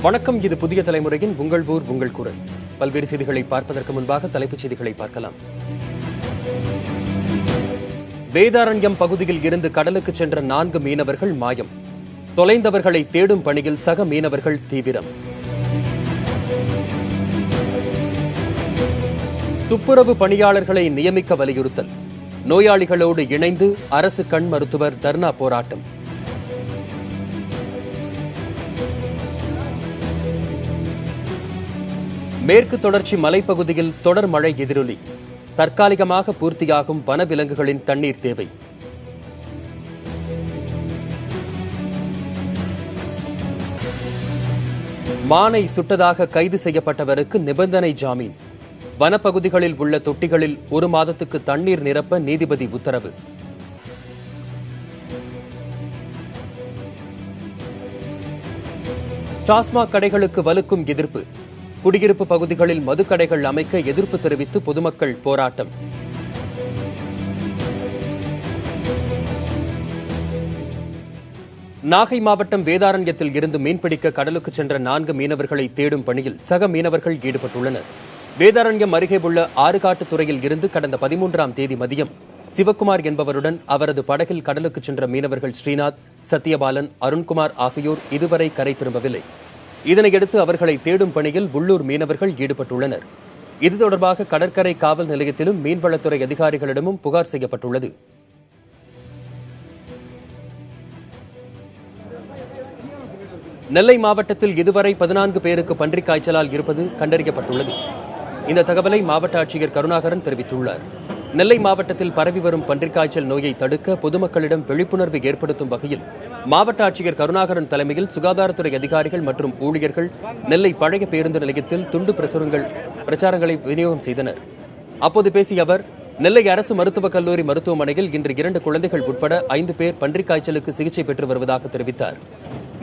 வணக்கம். இது புதிய தலைமுறையின் உங்கள் ஊர் உங்கள் குரல். பல்வேறு செய்திகளை பார்ப்பதற்கு முன்பாக தலைப்புச் செய்திகளை பார்க்கலாம். வேதாரண்யம் பகுதியில் இருந்து கடலுக்கு சென்ற 4 மீனவர்கள் மாயம். தொலைந்தவர்களை தேடும் பணியில் சக மீனவர்கள் தீவிரம். துப்புரவு பணியாளர்களை நியமிக்க வலியுறுத்தல். நோயாளிகளோடு இணைந்து அரசு கண் மருத்துவர் தர்ணா போராட்டம். மேற்கு தொடர்ச்சி மலைப்பகுதியில் தொடர் மழை எதிரொலி. தற்காலிகமாக பூர்த்தியாகும் வனவிலங்குகளின் தண்ணீர் தேவை. மானை சுட்டதாக கைது செய்யப்பட்டவருக்கு நிபந்தனை ஜாமீன். வனப்பகுதிகளில் உள்ள தொட்டிகளில் 1 மாதத்துக்கு தண்ணீர் நிரப்ப நீதிபதி உத்தரவு. டாஸ்மாக் கடைகளுக்கு வலுக்கும் எதிர்ப்பு. குடியிருப்பு பகுதிகளில் மதுக்கடைகள் அமைக்க எதிர்ப்பு தெரிவித்து பொதுமக்கள் போராட்டம். நாகை மாவட்டம் வேதாரண்யத்தில் இருந்து மீன்பிடிக்க கடலுக்கு சென்ற 4 மீனவர்களை தேடும் பணியில் சக மீனவர்கள் ஈடுபட்டுள்ளனர். வேதாரண்யம் அருகே உள்ள ஆறுகாட்டுத்துறையில் இருந்து கடந்த 13ஆம் தேதி மதியம் சிவக்குமார் என்பவருடன் அவரது படகில் கடலுக்கு சென்ற மீனவர்கள் ஸ்ரீநாத், சத்யபாலன், அருண்குமார் ஆகியோர் இதுவரை கரை திரும்பவில்லை. இதனையடுத்து அவர்களை தேடும் பணியில் உள்ளூர் மீனவர்கள் ஈடுபட்டுள்ளனர். இது தொடர்பாக கடற்கரை காவல் நிலையத்திலும் மீன்வளத்துறை அதிகாரிகளிடமும் புகார் செய்யப்பட்டுள்ளது. நெல்லை மாவட்டத்தில் இதுவரை 14 பேருக்கு பன்றிக் காய்ச்சலால் இருப்பது கண்டறியப்பட்டுள்ளது. இந்த தகவலை மாவட்ட ஆட்சியர் கருணாகரன் தெரிவித்துள்ளார். நெல்லை மாவட்டத்தில் பரவி வரும் பன்றிக் காய்ச்சல் நோயை தடுக்க பொதுமக்களிடம் விழிப்புணர்வு ஏற்படுத்தும் வகையில் மாவட்ட ஆட்சியர் கருணாகரன் தலைமையில் சுகாதாரத்துறை அதிகாரிகள் மற்றும் ஊழியர்கள் நெல்லை பழைய பேருந்து நிலையத்தில் துண்டு பிரச்சாரங்களை விநியோகம் செய்தனர். அப்போது பேசிய அவர், நெல்லை அரசு மருத்துவக் கல்லூரி மருத்துவமனையில் இன்று 2 குழந்தைகள் உட்பட 5 பேர் பன்றிக் காய்ச்சலுக்கு சிகிச்சை பெற்று வருவதாக தெரிவித்தார்.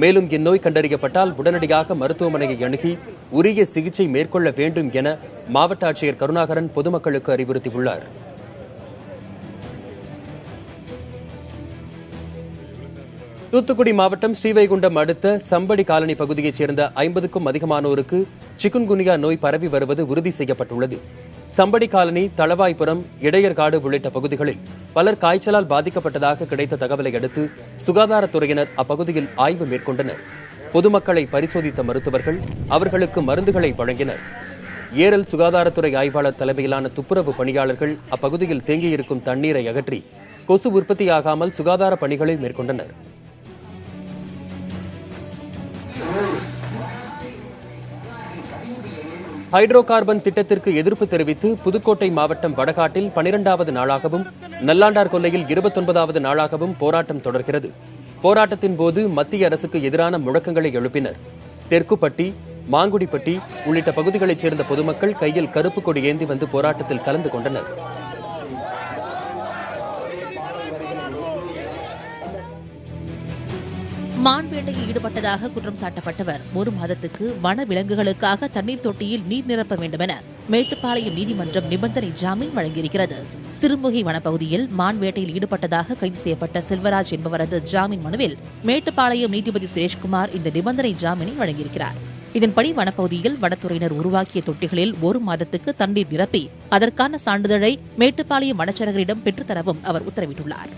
மேலும் இந்நோய் கண்டறியப்பட்டால் உடனடியாக மருத்துவமனையை அணுகி உரிய சிகிச்சை மேற்கொள்ள வேண்டும் என மாவட்ட ஆட்சியர் கருணாகரன் பொதுமக்களுக்கு அறிவுறுத்தியுள்ளார். தூத்துக்குடி மாவட்டம் ஸ்ரீவைகுண்டம் அடுத்த சம்படி காலனி பகுதியைச் சேர்ந்த 50க்கும் அதிகமானோருக்கு சிக்குன்குனியா நோய் பரவி வருவது உறுதி செய்யப்பட்டுள்ளது. சம்படி காலனி, தளவாய்புரம், இடையர்காடு உள்ளிட்ட பகுதிகளில் பலர் காய்ச்சலால் பாதிக்கப்பட்டதாக கிடைத்த தகவலை அடுத்து சுகாதாரத்துறையினர் அப்பகுதியில் ஆய்வு மேற்கொண்டனர். பொதுமக்களை பரிசோதித்த மருத்துவர்கள் அவர்களுக்கு மருந்துகளை வழங்கினர். ஏரல் சுகாதாரத்துறை ஆய்வாளர் தலைமையிலான துப்புரவு பணியாளர்கள் அப்பகுதியில் தேங்கியிருக்கும் தண்ணீரை அகற்றி கொசு உற்பத்தியாகாமல் சுகாதார பணிகளை மேற்கொண்டனர். ஹைட்ரோ கார்பன் திட்டத்திற்கு எதிர்ப்பு தெரிவித்து புதுக்கோட்டை மாவட்டம் வடகாட்டில் 12வது நாளாகவும் நல்லாண்டார் கொல்லையில் 29வது நாளாகவும் போராட்டம் தொடர்கிறது. போராட்டத்தின் போது மத்திய அரசுக்கு எதிரான முழக்கங்களை எழுப்பினர். தெற்குப்பட்டி, மாங்குடிப்பட்டி உள்ளிட்ட பகுதிகளைச் சேர்ந்த பொதுமக்கள் கையில் கருப்பு கொடி ஏந்தி வந்து போராட்டத்தில் கலந்து கொண்டனர். மான் வேட்டையில் ஈடுபட்டதாக குற்றம் சாட்டப்பட்டவர் 1 மாதத்துக்கு வன விலங்குகளுக்காக தண்ணீர் தொட்டியில் நீர் நிரப்ப வேண்டும் என மேட்டுப்பாளையம் நீதிமன்றம் நிபந்தனை ஜாமீன் வழங்கியிருக்கிறது. சிறுமுகை வனப்பகுதியில் மான் வேட்டையில் ஈடுபட்டதாக கைது செய்யப்பட்ட செல்வராஜ் என்பவரது ஜாமீன் மனுவில் மேட்டுப்பாளையம் நீதிபதி சுரேஷ்குமார் இந்த நிபந்தனை ஜாமீனை வழங்கியிருக்கிறார். இதன்படி வனப்பகுதியில் வனத்துறையினர் உருவாக்கிய தொட்டிகளில் 1 மாதத்துக்கு தண்ணீர் நிரப்பி அதற்கான சான்றிதழை மேட்டுப்பாளையம் வனச்சரகரிடம் பெற்றுத்தரவும் அவர் உத்தரவிட்டுள்ளார்.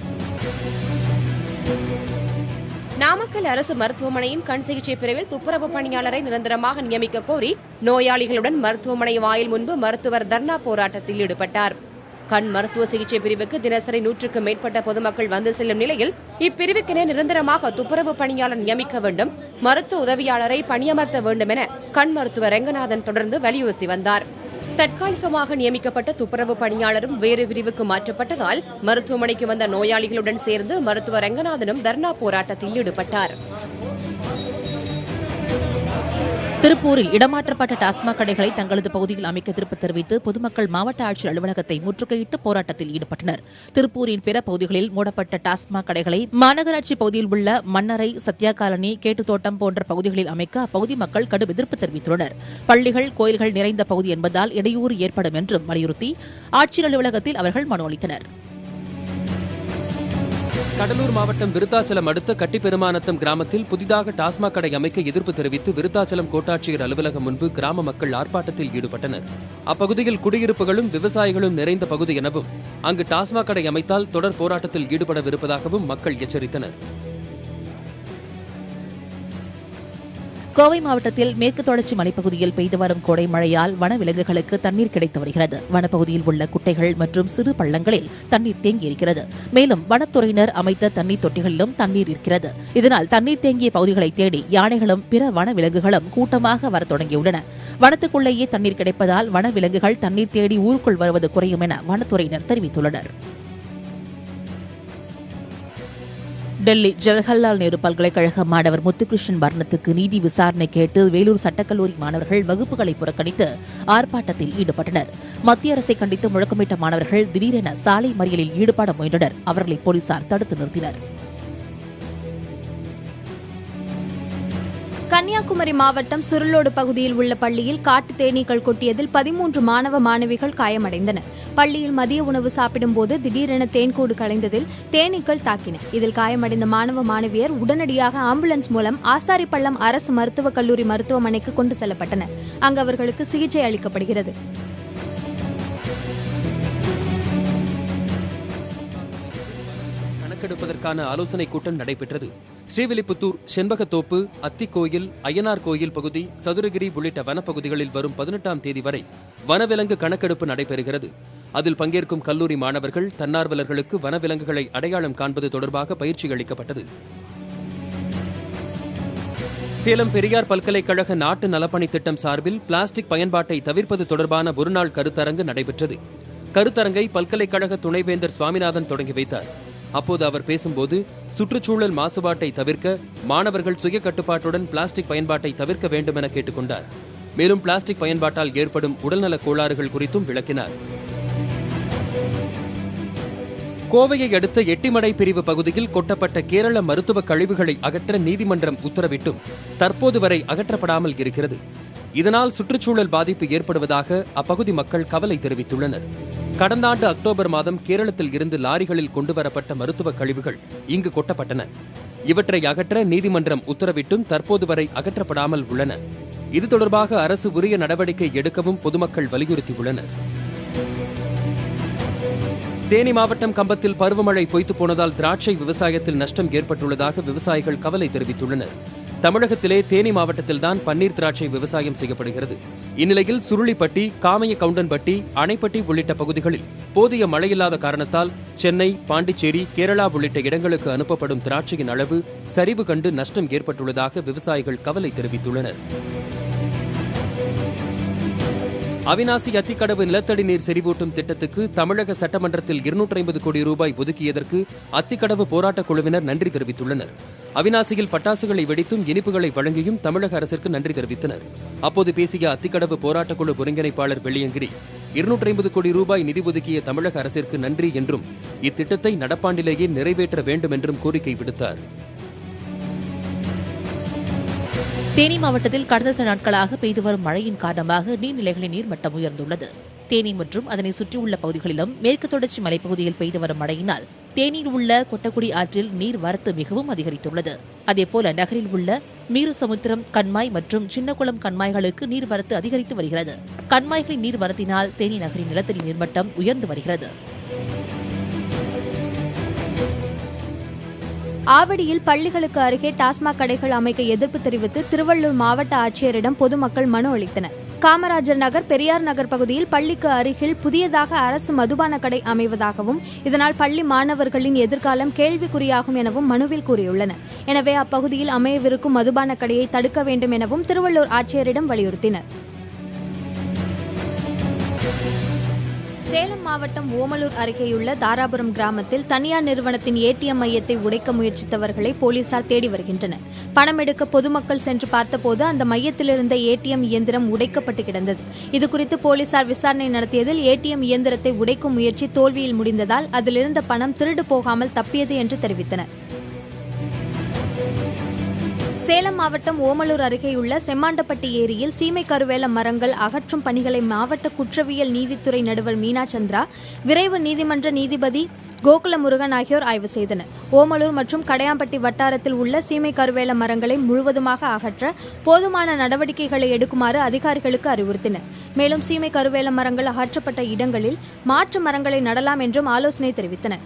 நாமக்கல் அரசு மருத்துவமனையின் கண் சிகிச்சை பிரிவில் துப்புரவு பணியாளரை நிரந்தரமாக நியமிக்க கோரி நோயாளிகளுடன் மருத்துவமனை வாயில் முன்பு மருத்துவர் தர்ணா போராட்டத்தில் ஈடுபட்டார். கண் மருத்துவ சிகிச்சை பிரிவுக்கு தினசரி 100க்கும் மேற்பட்ட பொதுமக்கள் வந்து செல்லும் நிலையில் இப்பிரிவுக்கென நிரந்தரமாக துப்புரவு பணியாளர் நியமிக்க வேண்டும், மருத்துவ உதவியாளரை பணியமர்த்த வேண்டும் என கண் மருத்துவர் ரெங்கநாதன் தொடர்ந்து வலியுறுத்தி வந்தார். தற்காலிகமாக நியமிக்கப்பட்ட துப்புரவு பணியாளரும் வேறு பிரிவுக்கு மாற்றப்பட்டதால் மருத்துவமனைக்கு வந்த நோயாளிகளுடன் சேர்ந்து மருத்துவர் ரெங்கநாதனும் தர்ணா போராட்டத்தில் ஈடுபட்டார். திருப்பூரில் இடமாற்றப்பட்ட டாஸ்மாக் கடைகளை தங்களது பகுதியில் அமைக்க எதிர்ப்பு தெரிவித்து பொதுமக்கள் மாவட்ட ஆட்சியர் அலுவலகத்தை முற்றுகையிட்டு போராட்டத்தில் ஈடுபட்டனர். திருப்பூரின் பிற பகுதிகளில் மூடப்பட்ட டாஸ்மாக் கடைகளை மாநகராட்சி பகுதியில் உள்ள மன்னரை, சத்யா காலனி, கேட்டுத்தோட்டம் போன்ற பகுதிகளில் அமைக்க அப்பகுதி மக்கள் கடும் எதிர்ப்பு தெரிவித்துள்ளனர். பள்ளிகள், கோயில்கள் நிறைந்த பகுதி என்பதால் இடையூறு ஏற்படும் என்றும் வலியுறுத்தி ஆட்சியர் அலுவலகத்தில் அவர்கள் மனு அளித்தனர். கடலூர் மாவட்டம் விருத்தாச்சலம் அடுத்த கட்டிப்பெருமாநத்தம் கிராமத்தில் புதிதாக டாஸ்மாக் கடை அமைக்க எதிர்ப்பு தெரிவித்து விருத்தாச்சலம் கோட்டாட்சியர் அலுவலகம் முன்பு கிராம மக்கள் ஆர்ப்பாட்டத்தில் ஈடுபட்டனர். அப்பகுதியில் குடியிருப்புகளும் விவசாயிகளும் நிறைந்த பகுதி எனவும் அங்கு டாஸ்மாக் கடை அமைத்தால் தொடர் போராட்டத்தில் ஈடுபடவிருப்பதாகவும் மக்கள் எச்சரித்தனர். கோவை மாவட்டத்தில் மேற்கு தொடர்ச்சி மலைப்பகுதியில் பெய்து வரும் கோடை மழையால் வனவிலங்குகளுக்கு தண்ணீர் கிடைத்து வருகிறது. வனப்பகுதியில் உள்ள குட்டைகள் மற்றும் சிறு பள்ளங்களில் தண்ணீர் தேங்கியிருக்கிறது. மேலும் வனத்துறையினர் அமைத்த தண்ணீர் தொட்டிகளிலும் தண்ணீர் இருக்கிறது. இதனால் தண்ணீர் தேங்கிய பகுதிகளை தேடி யானைகளும் பிற வனவிலங்குகளும் கூட்டமாக வர தொடங்கியுள்ளன. வனத்துக்குள்ளேயே தண்ணீர் கிடைப்பதால் வனவிலங்குகள் தண்ணீர் தேடி ஊருக்குள் வருவது குறையும் என வனத்துறையினர் தெரிவித்துள்ளனர். டெல்லி ஜவஹர்லால் நேரு பல்கலைக்கழக மாணவர் முத்துகிருஷ்ணன் மரணத்துக்கு நீதி விசாரணை கேட்டு வேலூர் சட்டக்கல்லூரி மாணவர்கள் வகுப்புகளை புறக்கணித்து ஆர்ப்பாட்டத்தில் ஈடுபட்டனர். மத்திய அரசை கண்டித்து முழக்கமிட்ட மாணவர்கள் திடீரென சாலை மறியலில் ஈடுபட முயன்றனர். அவர்களை போலீசார் தடுத்து நிறுத்தினர். கன்னியாகுமரி மாவட்டம் சுருளோடு பகுதியில் உள்ள பள்ளியில் காட்டு தேனீக்கள் கொட்டியதில் 13 மாணவ மாணவிகள் காயமடைந்தனர். பள்ளியில் மதிய உணவு சாப்பிடும்போது திடீரென தேன்கூடு கலைந்ததில் தேனீக்கள் தாக்கின. இதில் காயமடைந்த மாணவ மாணவியர் உடனடியாக ஆம்புலன்ஸ் மூலம் ஆசாரிப்பள்ளம் அரசு மருத்துவக் கல்லூரி மருத்துவமனைக்கு கொண்டு செல்லப்பட்டனர். அங்கு அவர்களுக்கு சிகிச்சை அளிக்கப்படுகிறது. கணக்கெடுப்பதற்கான ஆலோசனைக் கூட்டம் நடைபெற்றது. ஸ்ரீவில்லிபுத்தூர், செண்பகத்தோப்பு, அத்திக்கோயில், அய்யனார் கோயில் பகுதி, சதுரகிரி உள்ளிட்ட வனப்பகுதிகளில் வரும் 18ஆம் தேதி வரை வனவிலங்கு கணக்கெடுப்பு நடைபெறுகிறது. அதில் பங்கேற்கும் கல்லூரி மாணவர்கள், தன்னார்வலர்களுக்கு வனவிலங்குகளை அடையாளம் காண்பது தொடர்பாக பயிற்சி அளிக்கப்பட்டது. சேலம் பெரியார் பல்கலைக்கழக நாட்டு நலப்பணி திட்டம் சார்பில் பிளாஸ்டிக் பயன்பாட்டை தவிர்ப்பது தொடர்பான ஒருநாள் கருத்தரங்கு நடைபெற்றது. கருத்தரங்கை பல்கலைக்கழக துணைவேந்தர் சுவாமிநாதன் தொடங்கி வைத்தார். அப்போது அவர் பேசும்போது சுற்றுச்சூழல் மாசுபாட்டை தவிர்க்க மாணவர்கள் சுய கட்டுப்பாட்டுடன் பிளாஸ்டிக் பயன்பாட்டை தவிர்க்க வேண்டும் என கேட்டுக் கொண்டார். மேலும் பிளாஸ்டிக் பயன்பாட்டால் ஏற்படும் உடல்நலக் கோளாறுகள் குறித்தும் விளக்கினார். கோவையை அடுத்த எட்டிமடை பிரிவு பகுதியில் கொட்டப்பட்ட கேரள மருத்துவ கழிவுகளை அகற்ற நீதிமன்றம் உத்தரவிட்டும் தற்போது வரை அகற்றப்படாமல் இருக்கிறது. இதனால் சுற்றுச்சூழல் பாதிப்பு ஏற்படுவதாக அப்பகுதி மக்கள் கவலை தெரிவித்துள்ளனர். கடந்த ஆண்டு அக்டோபர் மாதம் கேரளத்தில் இருந்து லாரிகளில் கொண்டுவரப்பட்ட மருத்துவ கழிவுகள் இங்கு கொட்டப்பட்டன. இவற்றை அகற்ற நீதிமன்றம் உத்தரவிட்டும் தற்போது வரை அகற்றப்படாமல் உள்ளன. இது தொடர்பாக அரசு உரிய நடவடிக்கை எடுக்கவும் பொதுமக்கள் வலியுறுத்தியுள்ளனர். தேனி மாவட்டம் கம்பத்தில் பருவமழை பொய்த்து போனதால் திராட்சை விவசாயத்தில் நஷ்டம் ஏற்பட்டுள்ளதாக விவசாயிகள் கவலை தெரிவித்துள்ளனர். தமிழகத்திலே தேனி மாவட்டத்தில்தான் பன்னீர் திராட்சை விவசாயம் செய்யப்படுகிறது. இந்நிலையில் சுருளிப்பட்டி, காமைய கவுண்டன்பட்டி, அணைப்பட்டி உள்ளிட்ட பகுதிகளில் போதிய மழையில்லாத காரணத்தால் சென்னை, பாண்டிச்சேரி, கேரளா உள்ளிட்ட இடங்களுக்கு அனுப்பப்படும் திராட்சையின் அளவு சரிவு கண்டு நஷ்டம் ஏற்பட்டுள்ளதாக விவசாயிகள் கவலை தெரிவித்துள்ளனர். அவிநாசி அத்திக்கடவு நிலத்தடி நீர் செறிவூட்டும் திட்டத்துக்கு தமிழக சட்டமன்றத்தில் 250 கோடி ரூபாய் ஒதுக்கியதற்கு அத்திக்கடவு போராட்டக் குழுவினர் நன்றி தெரிவித்துள்ளனர். அவிநாசியில் பட்டாசுகளை வெடித்தும் இனிப்புகளை வழங்கியும் தமிழக அரசிற்கு நன்றி தெரிவித்தனர். அப்போது பேசிய அத்திக்கடவு போராட்டக் குழு ஒருங்கிணைப்பாளர் வெள்ளியங்கிரி 250 கோடி ரூபாய் நிதி ஒதுக்கிய தமிழக அரசிற்கு நன்றி என்றும் இத்திட்டத்தை நடப்பாண்டிலேயே நிறைவேற்ற வேண்டும் என்றும் கோரிக்கை விடுத்தார். தேனி மாவட்டத்தில் கடந்த சில நாட்களாக பெய்து வரும் மழையின் காரணமாக நீர்நிலைகளின் நீர்மட்டம் உயர்ந்துள்ளது. தேனி மற்றும் அதனை சுற்றியுள்ள பகுதிகளிலும் மேற்கு தொடர்ச்சி மலைப்பகுதியில் பெய்து வரும் மழையினால் தேனியில் உள்ள கொட்டக்குடி ஆற்றில் நீர் வரத்து மிகவும் அதிகரித்துள்ளது. அதேபோல நகரில் உள்ள மீறுசமுத்திரம் கண்மாய் மற்றும் சின்னகுளம் கண்மாய்களுக்கு நீர்வரத்து அதிகரித்து வருகிறது. கண்மாய்களின் நீர்வரத்தினால் தேனி நகரின் நிலத்தடி நீர்மட்டம் உயர்ந்து வருகிறது. ஆவடியில் பள்ளிகளுக்கு அருகே டாஸ்மாக் கடைகள் அமைக்க எதிர்ப்பு தெரிவித்து திருவள்ளூர் மாவட்ட ஆட்சியரிடம் பொதுமக்கள் மனு அளித்தனர். காமராஜர் நகர், பெரியார் நகர் பகுதியில் பள்ளிக்கு அருகில் புதியதாக அரசு மதுபான கடை அமைவதாகவும் இதனால் பள்ளி மாணவர்களின் எதிர்காலம் கேள்விக்குறியாகும் எனவும் மனுவில் கூறியுள்ளனர். எனவே அப்பகுதியில் அமையவிருக்கும் மதுபான கடையை தடுக்க வேண்டும் எனவும் திருவள்ளூர் ஆட்சியரிடம் வலியுறுத்தினர். சேலம் மாவட்டம் ஓமலூர் அருகேயுள்ள தாராபுரம் கிராமத்தில் தனியார் நிறுவனத்தின் ஏடிஎம் மையத்தை உடைக்க முயற்சித்தவர்களை போலீசார் தேடி வருகின்றனர். பணம் எடுக்க பொதுமக்கள் சென்று பார்த்தபோது அந்த மையத்திலிருந்த ஏடிஎம் இயந்திரம் உடைக்கப்பட்டு கிடந்தது. இதுகுறித்து போலீசார் விசாரணை நடத்தியதில் ஏடிஎம் இயந்திரத்தை உடைக்கும் முயற்சி தோல்வியில் முடிந்ததால் அதிலிருந்த பணம் திருடு போகாமல் தப்பியது என்று தெரிவித்தனர். சேலம் மாவட்டம் ஓமலூர் அருகேயுள்ள செம்மாண்டப்பட்டி ஏரியில் சீமை கருவேல மரங்கள் அகற்றும் பணிகளை மாவட்ட குற்றவியல் நீதித்துறை நடுவர் மீனா சந்திரா, விரைவு நீதிமன்ற நீதிபதி கோகுலமுருகன் ஆகியோர் ஆய்வு செய்தனர். ஓமலூர் மற்றும் கடையாம்பட்டி வட்டாரத்தில் உள்ள சீமை கருவேல மரங்களை முழுவதுமாக அகற்ற போதுமான நடவடிக்கைகளை எடுக்குமாறு அதிகாரிகளுக்கு அறிவுறுத்தினர். மேலும் சீமை கருவேல மரங்கள் அகற்றப்பட்ட இடங்களில் மாற்று மரங்களை நடலாம் என்றும் ஆலோசனை தெரிவித்தனர்.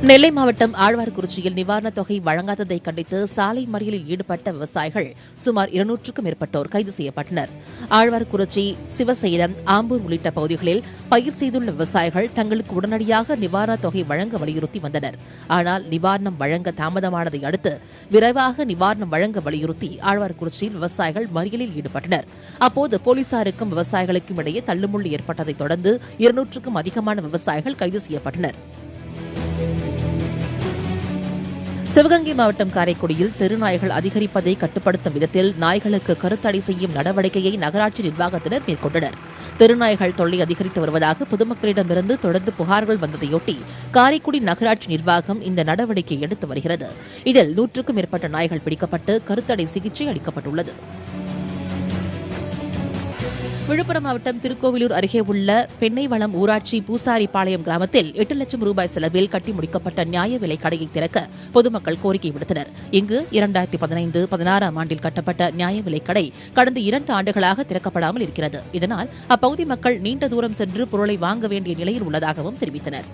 நெல்லை மாவட்டம் ஆழ்வார்குறிச்சியில் நிவாரணத் தொகை வழங்காததை கண்டித்து சாலை மறியலில் ஈடுபட்ட விவசாயிகள் சுமார் 200க்கும் மேற்பட்டோர் கைது செய்யப்பட்டனர். ஆழ்வார்குறிச்சி, சிவசைலம், ஆம்பூர் உள்ளிட்ட பகுதிகளில் பயிர் செய்துள்ள விவசாயிகள் தங்களுக்கு உடனடியாக நிவாரணத் தொகை வழங்க வலியுறுத்தி வந்தனர். ஆனால் நிவாரணம் வழங்க தாமதமானதை அடுத்து விரைவாக நிவாரணம் வழங்க வலியுறுத்தி ஆழ்வார்குறிச்சியில் விவசாயிகள் மறியலில் ஈடுபட்டனர். அப்போது போலீசாருக்கும் விவசாயிகளுக்கும் இடையே தள்ளுமுள்ளு ஏற்பட்டதைத் தொடர்ந்து 200க்கும் அதிகமான விவசாயிகள் கைது செய்யப்பட்டனர். சிவகங்கை மாவட்டம் காரைக்குடியில் தெருநாய்கள் அதிகரிப்பதை கட்டுப்படுத்தும் விதத்தில் நாய்களுக்கு கருத்தடை செய்யும் நடவடிக்கையை நகராட்சி நிர்வாகத்தினர் மேற்கொண்டனர். தெருநாய்கள் தொல்லை அதிகரித்து வருவதாக பொதுமக்களிடமிருந்து தொடர்ந்து புகார்கள் வந்ததையொட்டி காரைக்குடி நகராட்சி நிர்வாகம் இந்த நடவடிக்கை எடுத்து வருகிறது. இதில் 100க்கும் மேற்பட்ட நாய்கள் பிடிக்கப்பட்டு கருத்தடை சிகிச்சை அளிக்கப்பட்டுள்ளது. விழுப்புரம் மாவட்டம் திருக்கோவிலூர் அருகே உள்ள பெண்ணைவளம் ஊராட்சி பூசாரிபாளையம் கிராமத்தில் 8 லட்சம் ரூபாய் செலவில் கட்டி முடிக்கப்பட்ட நியாய விலைக் கடையை திறக்க பொதுமக்கள் கோரிக்கை விடுத்தனர். இங்கு 2015-16 ஆண்டில் கட்டப்பட்ட நியாய விலைக் கடை கடந்த 2 ஆண்டுகளாக திறக்கப்படாமல் இருக்கிறது. இதனால் அப்பகுதி மக்கள் நீண்ட தூரம் சென்று பொருளை வாங்க வேண்டிய நிலையில் உள்ளதாகவும் தெரிவித்தனர்.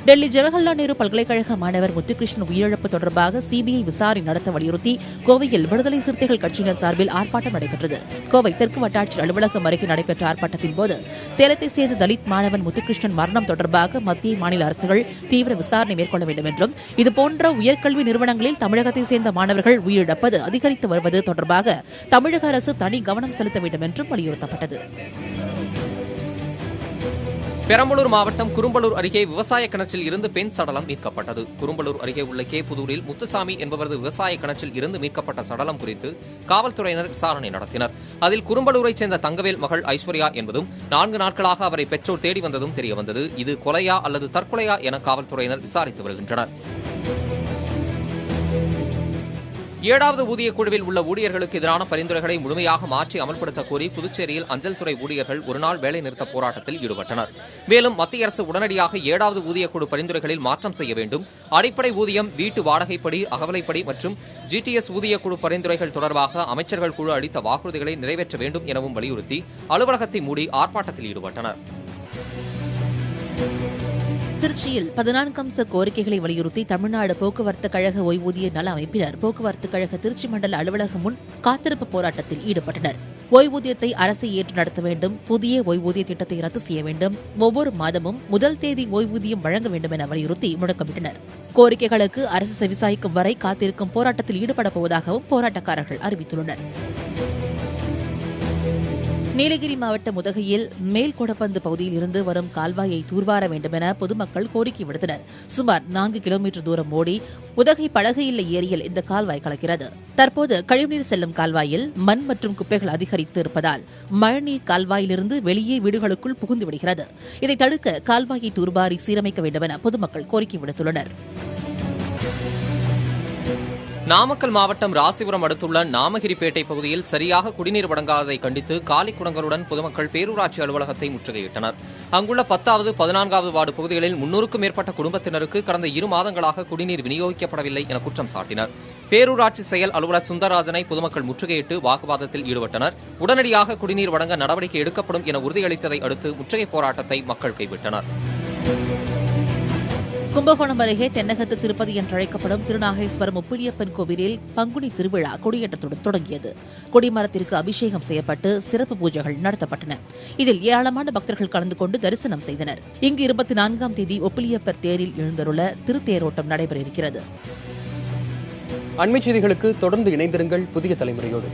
டெல்லி ஜவஹர்லால் நேரு பல்கலைக்கழக மாணவர் முத்துகிருஷ்ணன் உயிரிழப்பு தொடர்பாக சிபிஐ விசாரணை நடத்த வலியுறுத்தி கோவையில் விடுதலை சிறுத்தைகள் கட்சியினர் சார்பில் ஆர்ப்பாட்டம் நடைபெற்றது. கோவை தெற்கு வட்டாட்சியர் அலுவலகம் அருகே நடைபெற்ற ஆர்ப்பாட்டத்தின் போது சேலத்தை சேர்ந்த தலித் மாணவன் முத்துகிருஷ்ணன் மரணம் தொடர்பாக மத்திய மாநில அரசுகள் தீவிர விசாரணை மேற்கொள்ள வேண்டும் என்றும், இதுபோன்ற உயர்கல்வி நிறுவனங்களில் தமிழகத்தை சேர்ந்த மாணவர்கள் உயிரிழப்பது அதிகரித்து வருவது தொடர்பாக தமிழக அரசு தனி கவனம் செலுத்த வேண்டும் என்றும் வலியுறுத்தப்பட்டது. பெரம்பலூர் மாவட்டம் குரும்பலூர் அருகே விவசாய கிணற்றில் இருந்து பெண் சடலம் மீட்கப்பட்டது. குரும்பலூர் அருகே உள்ள புதூரில் முத்துசாமி என்பவரது விவசாய கிணற்றில் இருந்து மீட்கப்பட்ட சடலம் குறித்து காவல்துறையினர் விசாரணை நடத்தினர். அதில் குரும்பலூரைச் சேர்ந்த தங்கவேல் மகள் ஐஸ்வர்யா என்பதும் 4 நாட்களாக அவரை பெற்றோர் தேடி வந்ததும் தெரியவந்தது. இது கொலையா அல்லது தற்கொலையா என காவல்துறையினர் விசாரித்து வருகின்றனர். 7வது ஊதிய குழுவில் உள்ள ஊழியர்களுக்கு எதிரான பரிந்துரைகளை முழுமையாக மாற்றி அமல்படுத்த கோரி புதுச்சேரியில் அஞ்சல் துறை ஊழியர்கள் ஒருநாள் வேலைநிறுத்த போராட்டத்தில் ஈடுபட்டனர். மேலும் மத்திய அரசு உடனடியாக 7வது ஊதிய குழு பரிந்துரைகளில் மாற்றம் செய்ய வேண்டும், அடிப்படை ஊதியம், வீட்டு வாடகைப்படி, அகவலைப்படி மற்றும் ஜிடிஎஸ் ஊதிய குழு பரிந்துரைகள் தொடர்பாக அமைச்சர்கள் குழு அளித்த வாக்குறுதிகளை நிறைவேற்ற வேண்டும் எனவும் வலியுறுத்தி அலுவலகத்தை மூடி ஆர்ப்பாட்டத்தில் ஈடுபட்டனர். திருச்சியில் 14 அம்ச கோரிக்கைகளை வலியுறுத்தி தமிழ்நாடு போக்குவரத்து கழக ஓய்வூதிய நல அமைப்பினர் போக்குவரத்து கழக திருச்சி மண்டல அலுவலகம் முன் காத்திருப்பு போராட்டத்தில் ஈடுபட்டனர். ஓய்வூதியத்தை அரசு ஏற்று நடத்த வேண்டும், புதிய ஓய்வூதிய திட்டத்தை ரத்து செய்ய வேண்டும், ஒவ்வொரு மாதமும் முதல் தேதி ஓய்வூதியம் வழங்க வேண்டும் என வலியுறுத்தி முழக்கமிட்டனர். கோரிக்கைகளுக்கு அரசு செவிசாய்க்கும் வரை காத்திருக்கும் போராட்டத்தில் ஈடுபடப் போவதாகவும் போராட்டக்காரர்கள் அறிவித்துள்ளனர். நீலகிரி மாவட்டம் உதகையில் மேல்கொடப்பந்து பகுதியில் இருந்து வரும் கால்வாயை தூர்வார வேண்டுமென பொதுமக்கள் கோரிக்கை விடுத்தனர். சுமார் 4 கிலோமீட்டர் தூரம் ஓடி உதகை படகு இல்ல ஏரியில் இந்த கால்வாய் கலக்கிறது. தற்போது கழிவுநீர் செல்லும் கால்வாயில் மண் மற்றும் குப்பைகள் அதிகரித்து இருப்பதால் மழைநீர் கால்வாயிலிருந்து வெளியே வீடுகளுக்குள் புகுந்து விடுகிறது. இதை தடுக்க கால்வாயை தூர்வாரி சீரமைக்க வேண்டுமென பொதுமக்கள் கோரிக்கை விடுத்துள்ளனர். நாமக்கல் மாவட்டம் ராசிபுரம் அடுத்துள்ள நாமகிரிப்பேட்டை பகுதியில் சரியாக குடிநீர் வழங்காததை கண்டித்து காலி குடங்களுடன் பொதுமக்கள் பேரூராட்சி அலுவலகத்தை முற்றுகையிட்டனர். அங்குள்ள 10வது, 14வது வார்டு பகுதிகளில் 300க்கும் மேற்பட்ட குடும்பத்தினருக்கு கடந்த 2 மாதங்களாக குடிநீர் விநியோகிக்கப்படவில்லை என குற்றம் சாட்டினர். பேரூராட்சி செயல் அலுவலர் சுந்தரராஜனை பொதுமக்கள் முற்றுகையிட்டு வாக்குவாதத்தில் ஈடுபட்டனர். உடனடியாக குடிநீர் வழங்க நடவடிக்கை எடுக்கப்படும் என உறுதியளித்ததை அடுத்து முற்றுகை போராட்டத்தை மக்கள் கைவிட்டனர். கும்பகோணம் அருகே தென்னகத்து திருப்பதி என்றழைக்கப்படும் திருநாகேஸ்வரம் உப்பிலியப்பன் கோவிலில் பங்குனி திருவிழா கொடியேற்றத்துடன் தொடங்கியது. கொடிமரத்திற்கு அபிஷேகம் செய்யப்பட்டு சிறப்பு பூஜைகள் நடத்தப்பட்டன. இதில் ஏராளமான பக்தர்கள் கலந்து கொண்டு தரிசனம் செய்தனர். இங்கு 24ஆம் தேதி ஒப்பிலியப்பர் தேரில் எழுந்தருள திருத்தேரோட்டம் நடைபெற இருக்கிறது. அண்மைச் செய்திகளுக்கு தொடர்ந்து இணைந்திருங்கள் புதிய தலைமுறையோடு.